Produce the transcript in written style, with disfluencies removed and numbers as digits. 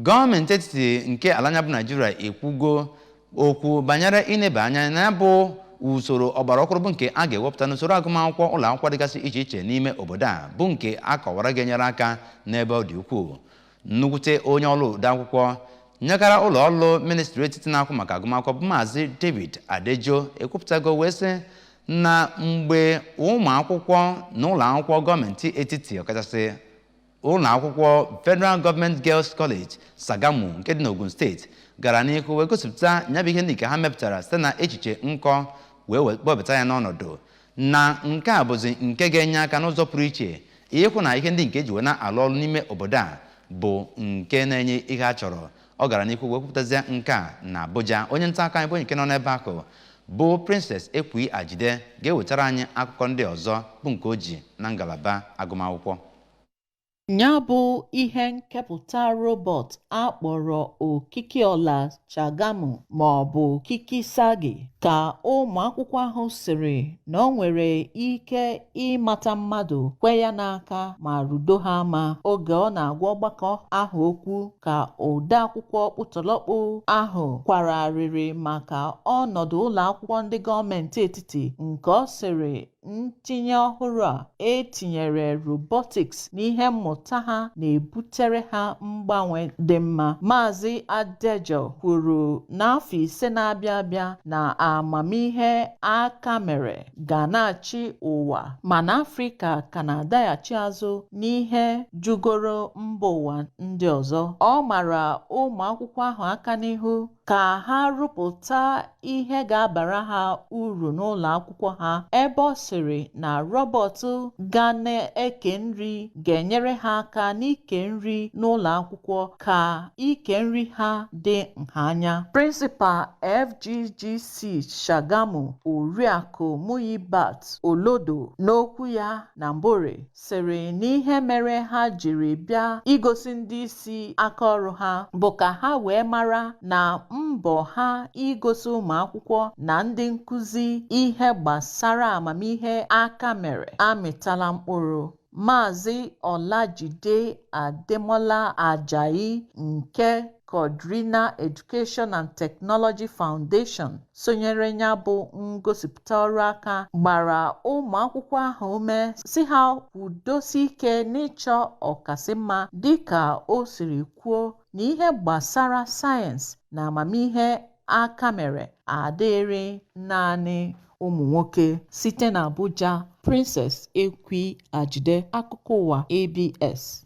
Gọọmenti etiti nke ala anya bụ Nigeria ekwugo okwu banyere ineba anya na bụ usoro ọgbara ọhụrụ bụ nke a ga-ewepụta n'usoro agụmakwụkwọ ụlọ akwụkwọ dịgasị iche iche n'ime obodo a bụ nke a kọwara ga-enyere aka n'ebe ọ dị ukwuu. Nnukwute onye ọrụ odeakwụkwọ nyegara ụlọ ọrụ ministri etiti na-akwụ maka agụmakwụkwọ bụ Maazị David Adejo ekwupụtago wee sị na mgbe ụmụ akwụkwọ na ụlọ akwụkwọ gọọmenti etiti ọkachasị ụlọ akwụkwọ Federal Government Girls College Sagamu nke dị n'Ogun steeti gara n'ihu wee gosipụta nyabụ ihe ndị nke ha mepụtara site na echiche nkọ wee wepụta ya n'ọnọdụ na nke a bụzi nke ga-enye aka n'ụzọ pụrụ iche ịhụ na ihe ndị nke ji wee na-alụ ọrụ n'ime obodo a bụ nke na-enye ihe a chọrọ. Ọ gara n'ihu wee kwupụtazie nke a na Abuja. Onye nta aka anyị bụ nke nọ n'ebe ahụ bụ Princess Ekwi Ajide ga-ewetara anyị akụkọ ndị ọzọ bụ nke o ji na ngalaba agụmakwụkwọ. Ya bụ ihe nkepụta robot akpọrọ Okikiola Chagamu ma ọ bụ Kikisagi ka ụmụ akwụkwọ ahụ sịrị na ọ nwere ike ịmata mmadụ kwe ya n'aka ma rudo ha ama oge ọ na-agwa ọgbakọ ahụ okwu ka odeakwụkwọ kpụtọlọkpụ ahụ kwara arịrị maka ọnọdụ ụlọ akwụkwọ ndị gọọmenti etiti nke ọ sịrị ntinye ọhụrụ a etinyere robotics n'ihe mmụta ha na-ebutere ha mgbanwe dị mma. Maazị Adejo kwuru n'afọ 5 na-abịa abịa na amamihe aka mere ga na-achị ụwa mana Afrịka ka na-adaghachi azụ n'ihe jugoro mba ụwa ndị ọzọ. Ọ mara ụmụ akwụkwọ ahụ aka n'ihu ka ha rụpụta ihe ga-abara ha uru n'ụlọ akwụkwọ ha ebe ọ sịrị na rọbọt ga na-eke nri ga-enyere ha aka n'ike nri n'ụlọ akwụkwọ ka ike nri ha dị nha anya. Prịnsịpal FGGC Shagamu Oriakụ Muyibat Olodo n'okwu ya na Mbore sịrị n'ihe mere ha jiri bịa igosi ndị isi aka ọrụ ha bụ ka ha wee mara na mbọ ha igosi ụmụ akwụkwọ na ndị nkụzi ihe gbasara amamihe aka mere amịtala mkpụrụ. Maazị Olajide Ademola Ajayi nke Kodrina Education and Technology Foundation sonyere ya bụ ngosipụta ọrụ aka gbara ụmụ akwụkwọ ahụ ume si ha kwudosi ike n'ịchọ ọkasịmma dịka o siri kwuo na ihe gbasara sayensị na amamihe aka mere adịrị naanị ụmụ nwoke. Site na Abuja, Princess Ekwi Ajide, akụkọ ụwa ABS.